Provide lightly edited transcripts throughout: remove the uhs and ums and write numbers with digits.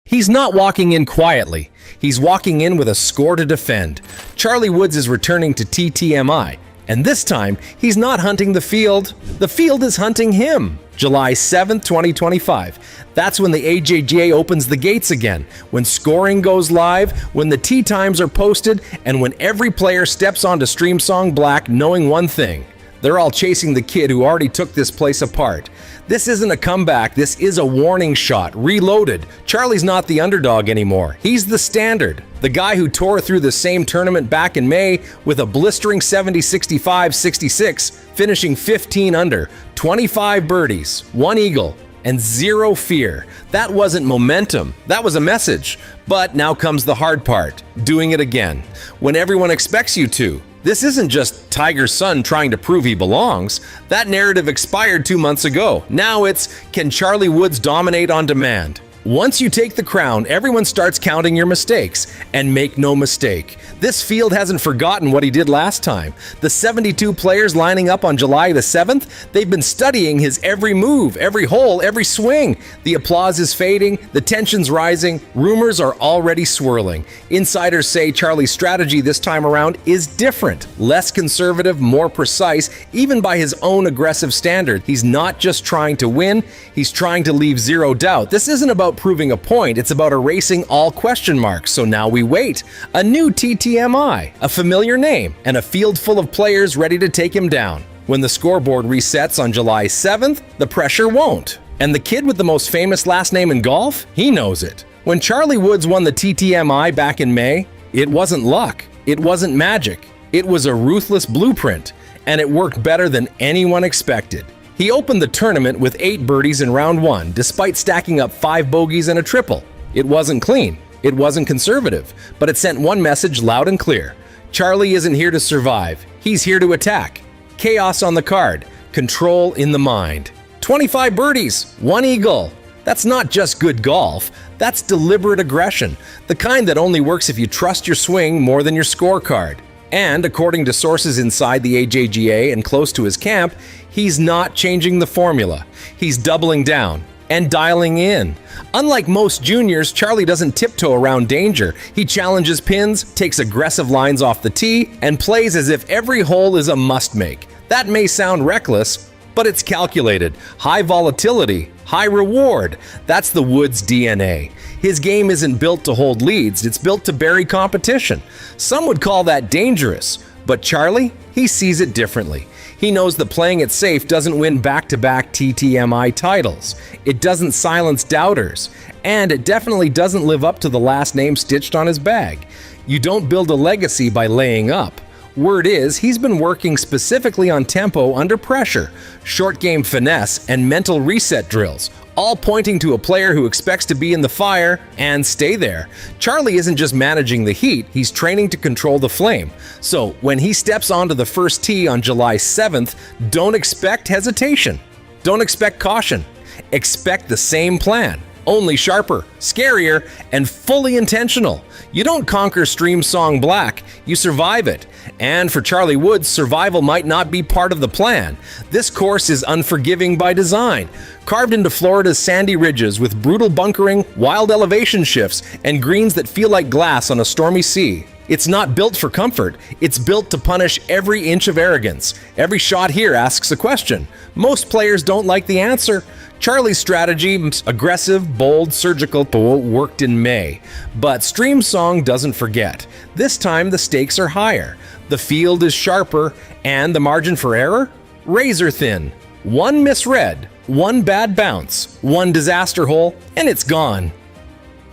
He's not walking in quietly. He's walking in with a score to defend. Charlie Woods is returning to TTMI, and this time, he's not hunting the field. The field is hunting him. July 7th, 2025. That's when the AJGA opens the gates again, when scoring goes live, when the tee times are posted, and when every player steps onto Streamsong Black knowing one thing: they're all chasing the kid who already took this place apart. This isn't a comeback, this is a warning shot, reloaded. Charlie's not the underdog anymore. He's the standard. The guy who tore through the same tournament back in May with a blistering 70, 65, 66, finishing 15 under, 25 birdies, 1 eagle, and 0 fear. That wasn't momentum, that was a message. But now comes the hard part, doing it again, when everyone expects you to. This isn't just Tiger's son trying to prove he belongs. That narrative expired 2 months ago. Now it's, can Charlie Woods dominate on demand? Once you take the crown, everyone starts counting your mistakes. And make no mistake, this field hasn't forgotten what he did last time. The 72 players lining up on July the 7th, they've been studying his every move, every hole, every swing. The applause is fading, the tension's rising, rumors are already swirling. Insiders say Charlie's strategy this time around is different, less conservative, more precise, even by his own aggressive standard. He's not just trying to win, he's trying to leave zero doubt. This isn't about proving a point, it's about erasing all question marks. So now we wait. A new TTMI, a familiar name, and a field full of players ready to take him down. When the scoreboard resets on July 7th, the pressure won't. And the kid with the most famous last name in golf, he knows it. When Charlie Woods won the TTMI back in May, it wasn't luck, it wasn't magic, it was a ruthless blueprint, and it worked better than anyone expected. He opened the tournament with 8 birdies in round 1, despite stacking up 5 bogeys and a triple. It wasn't clean, it wasn't conservative, but it sent one message loud and clear. Charlie isn't here to survive, he's here to attack. Chaos on the card, control in the mind. 25 birdies, 1 eagle. That's not just good golf, that's deliberate aggression, the kind that only works if you trust your swing more than your scorecard. And according to sources inside the AJGA and close to his camp, he's not changing the formula. He's doubling down and dialing in. Unlike most juniors, Charlie doesn't tiptoe around danger. He challenges pins, takes aggressive lines off the tee, and plays as if every hole is a must-make. That may sound reckless, but it's calculated. High volatility, high reward. That's the Woods DNA. His game isn't built to hold leads, it's built to bury competition. Some would call that dangerous, but Charlie, he sees it differently. He knows that playing it safe doesn't win back-to-back TTMI titles. It doesn't silence doubters, and it definitely doesn't live up to the last name stitched on his bag. You don't build a legacy by laying up. Word is, he's been working specifically on tempo under pressure, short game finesse, and mental reset drills, all pointing to a player who expects to be in the fire and stay there. Charlie isn't just managing the heat, he's training to control the flame. So when he steps onto the first tee on July 7th, don't expect hesitation. Don't expect caution. Expect the same plan. Only sharper, scarier, and fully intentional. You don't conquer Streamsong Black, you survive it. And for Charlie Woods, survival might not be part of the plan. This course is unforgiving by design, carved into Florida's sandy ridges with brutal bunkering, wild elevation shifts, and greens that feel like glass on a stormy sea. It's not built for comfort, it's built to punish every inch of arrogance. Every shot here asks a question. Most players don't like the answer. Charlie's strategy, aggressive, bold, surgical, worked in May. But Streamsong doesn't forget. This time the stakes are higher, the field is sharper, and the margin for error? Razor thin. One misread, one bad bounce, one disaster hole, and it's gone.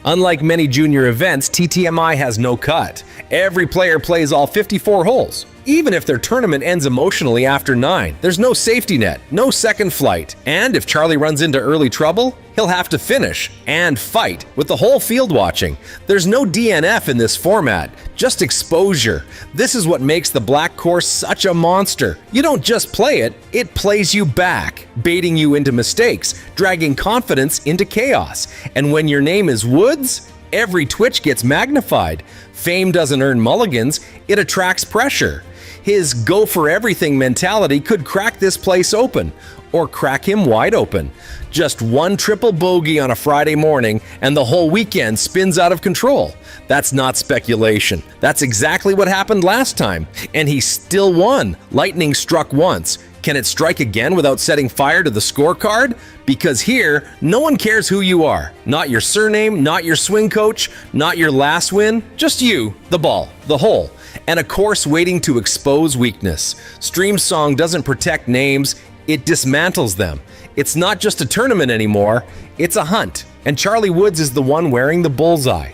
Unlike many junior events, TTMI has no cut. Every player plays all 54 holes. Even if their tournament ends emotionally after 9, there's no safety net, no second flight. And if Charlie runs into early trouble, he'll have to finish and fight with the whole field watching. There's no DNF in this format, just exposure. This is what makes the black course such a monster. You don't just play it, it plays you back, baiting you into mistakes, dragging confidence into chaos. And when your name is Woods, every twitch gets magnified. Fame doesn't earn mulligans, it attracts pressure. His go-for-everything mentality could crack this place open, or crack him wide open. Just one triple bogey on a Friday morning and the whole weekend spins out of control. That's not speculation. That's exactly what happened last time. And he still won. Lightning struck once. Can it strike again without setting fire to the scorecard? Because here, no one cares who you are. Not your surname, not your swing coach, not your last win. Just you, the ball, the hole, and a course waiting to expose weakness. Streamsong doesn't protect names, it dismantles them. It's not just a tournament anymore, it's a hunt. And Charlie Woods is the one wearing the bullseye.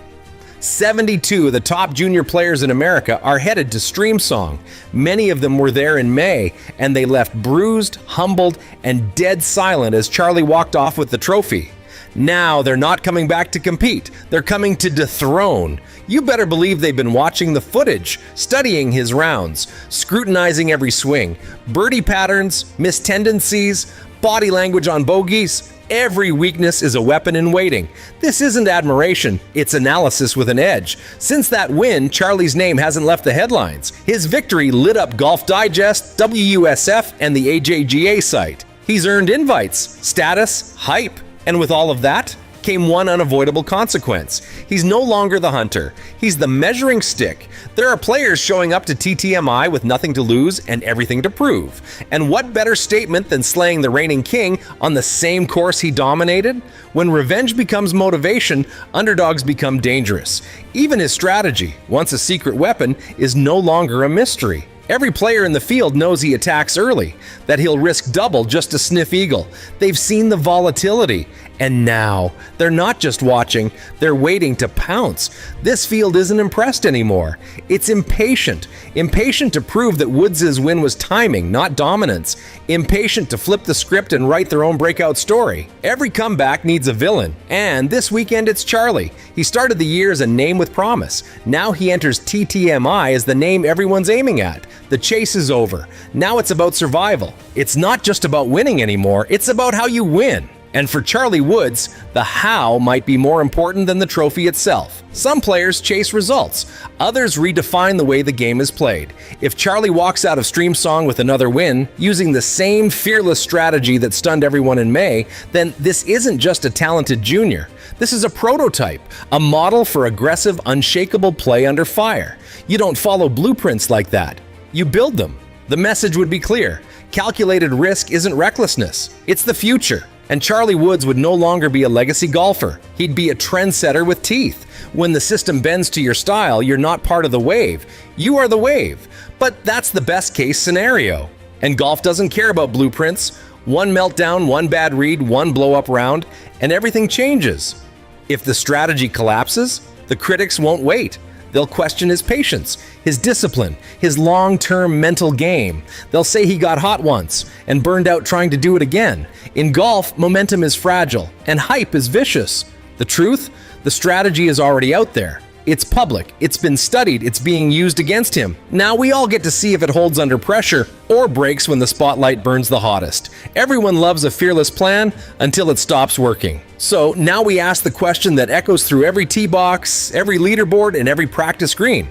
72 of the top junior players in America are headed to Streamsong. Many of them were there in May, and they left bruised, humbled, and dead silent as Charlie walked off with the trophy. Now they're not coming back to compete, they're coming to dethrone. You better believe they've been watching the footage, studying his rounds, scrutinizing every swing, birdie patterns, missed tendencies, body language on bogeys. Every weakness is a weapon in waiting. This isn't admiration, it's analysis with an edge. Since that win, Charlie's name hasn't left the headlines. His victory lit up Golf Digest, WUSF, and the AJGA site. He's earned invites, status, hype, and with all of that came one unavoidable consequence. He's no longer the hunter. He's the measuring stick. There are players showing up to TTMI with nothing to lose and everything to prove. And what better statement than slaying the reigning king on the same course he dominated? When revenge becomes motivation, underdogs become dangerous. Even his strategy, once a secret weapon, is no longer a mystery. Every player in the field knows he attacks early, that he'll risk double just to sniff eagle. They've seen the volatility, and now they're not just watching, they're waiting to pounce. This field isn't impressed anymore. It's impatient. Impatient to prove that Woods' win was timing, not dominance. Impatient to flip the script and write their own breakout story. Every comeback needs a villain, and this weekend it's Charlie. He started the year as a name with promise. Now he enters TTMI as the name everyone's aiming at. The chase is over. Now it's about survival. It's not just about winning anymore, it's about how you win. And for Charlie Woods, the how might be more important than the trophy itself. Some players chase results, others redefine the way the game is played. If Charlie walks out of Streamsong with another win, using the same fearless strategy that stunned everyone in May, then this isn't just a talented junior. This is a prototype, a model for aggressive, unshakable play under fire. You don't follow blueprints like that. You build them. The message would be clear. Calculated risk isn't recklessness, it's the future. And Charlie Woods would no longer be a legacy golfer. He'd be a trendsetter with teeth. When the system bends to your style, you're not part of the wave. You are the wave. But that's the best case scenario. And golf doesn't care about blueprints. One meltdown, one bad read, one blow-up round, and everything changes. If the strategy collapses, the critics won't wait. They'll question his patience, his discipline, his long-term mental game. They'll say he got hot once and burned out trying to do it again. In golf, momentum is fragile and hype is vicious. The truth? The strategy is already out there. It's public, it's been studied, it's being used against him. Now we all get to see if it holds under pressure or breaks when the spotlight burns the hottest. Everyone loves a fearless plan until it stops working. So now we ask the question that echoes through every tee box, every leaderboard, and every practice green.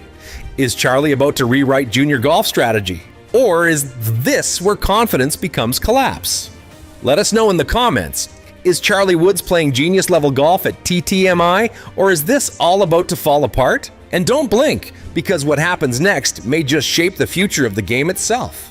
Is Charlie about to rewrite junior golf strategy? Or is this where confidence becomes collapse? Let us know in the comments. Is Charlie Woods playing genius-level golf at TTMI, or is this all about to fall apart? And don't blink, because what happens next may just shape the future of the game itself.